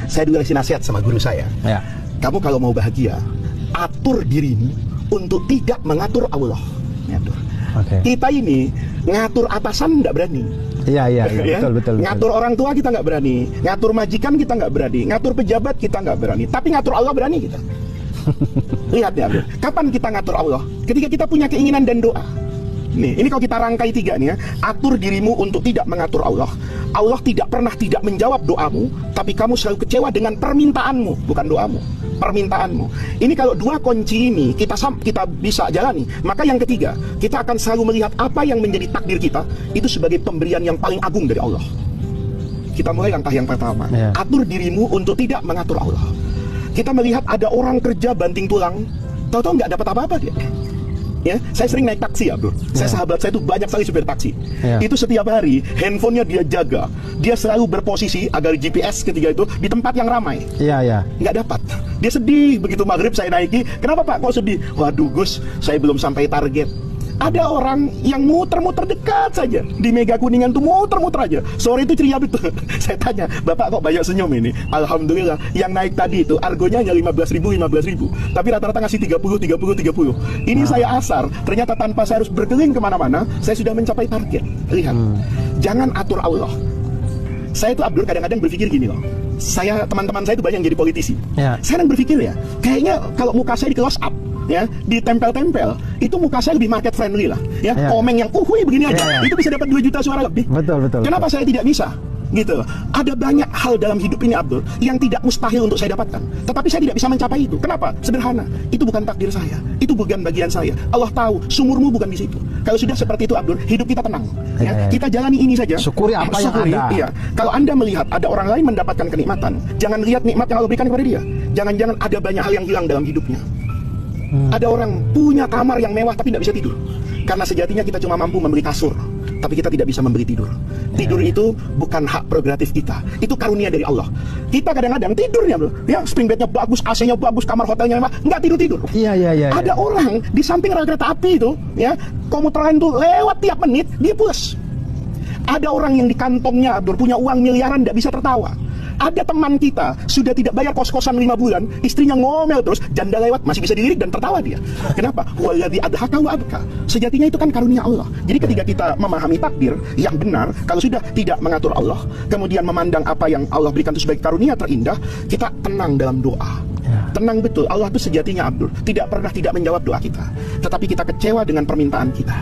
Saya dulu kasih nasihat sama guru saya. Ya. Kamu kalau mau bahagia, atur dirimu untuk tidak mengatur Allah. Ngatur. Kita ini ngatur atasan nggak berani. Iya, Ya? betul. Ngatur orang tua kita nggak berani, ngatur majikan kita nggak berani, ngatur pejabat kita nggak berani. Tapi ngatur Allah berani kita. Lihat ya, Abdul. Kapan kita ngatur Allah? Ketika kita punya keinginan dan doa. Nih, ini kalau kita rangkai 3 nih ya. Atur dirimu untuk tidak mengatur Allah. Allah tidak pernah tidak menjawab doamu, tapi kamu selalu kecewa dengan permintaanmu, bukan doamu, permintaanmu. Ini kalau 2 kunci ini kita bisa jalani, maka yang ketiga, kita akan selalu melihat apa yang menjadi takdir kita itu sebagai pemberian yang paling agung dari Allah. Kita mulai langkah yang pertama. Atur dirimu untuk tidak mengatur Allah. Kita melihat ada orang kerja banting tulang, tahu-tahu nggak dapat apa-apa dia. Ya, saya sering naik taksi, Abdul. Sahabat saya itu banyak sekali supir taksi. Itu setiap hari handphonenya dia jaga. Dia selalu berposisi agar GPS ketika itu di tempat yang ramai. Nggak dapat. Dia sedih begitu maghrib saya naiki. Kenapa Pak? Kok sedih? Waduh Gus, saya belum sampai target. Ada orang yang muter-muter dekat saja di Mega Kuningan tuh muter-muter aja. Sore itu ceria betul. Saya tanya, Bapak kok banyak senyum ini? Alhamdulillah, yang naik tadi itu argonya hanya 15.000. Tapi rata-rata ngasih 30. Ini saya asar, ternyata tanpa saya harus berkeliling kemana-mana, saya sudah mencapai target. Lihat, jangan atur Allah. Saya itu Abdul kadang-kadang berpikir gini loh. Teman-teman saya itu banyak yang jadi politisi. Saya kadang berpikir ya, kayaknya kalau muka saya di close up, ya, ditempel-tempel, itu muka saya lebih market friendly lah, ya. Komeng yang begini aja, itu bisa dapat 2 juta suara lebih. Betul. Kenapa saya tidak bisa? Gitu. Ada banyak hal dalam hidup ini, Abdul, yang tidak mustahil untuk saya dapatkan, tetapi saya tidak bisa mencapai itu. Kenapa? Sederhana, itu bukan takdir saya, itu bukan bagian saya. Allah tahu sumurmu bukan di situ. Kalau sudah seperti itu, Abdul, hidup kita tenang. Kita jalani ini saja. Syukuri apa yang ada. Iya. Kalau Anda melihat ada orang lain mendapatkan kenikmatan, jangan lihat nikmat yang Allah berikan kepada dia. Jangan-jangan ada banyak hal yang hilang dalam hidupnya. Ada orang punya kamar yang mewah tapi tidak bisa tidur, karena sejatinya kita cuma mampu membeli kasur, tapi kita tidak bisa membeli tidur. Tidur itu bukan hak prerogatif kita, itu karunia dari Allah. Kita kadang-kadang tidurnya, ya, spring bednya bagus, AC-nya bagus, kamar hotelnya mewah, nggak tidur-tidur. Ada orang di samping rel kereta api itu, ya, komuter lain tuh lewat tiap menit dia pulas. Ada orang yang di kantongnya, Abdur, punya uang miliaran, tidak bisa tertawa. Ada teman kita sudah tidak bayar kos-kosan 5 bulan, istrinya ngomel terus, janda lewat masih bisa dilirik dan tertawa dia. Kenapa? Walladzi adhaka wa abka. Sejatinya itu kan karunia Allah. Jadi ketika kita memahami takdir yang benar, kalau sudah tidak mengatur Allah, kemudian memandang apa yang Allah berikan itu sebagai karunia terindah, kita tenang dalam doa. Tenang betul. Allah itu sejatinya, Abdul, tidak pernah tidak menjawab doa kita, tetapi kita kecewa dengan permintaan kita.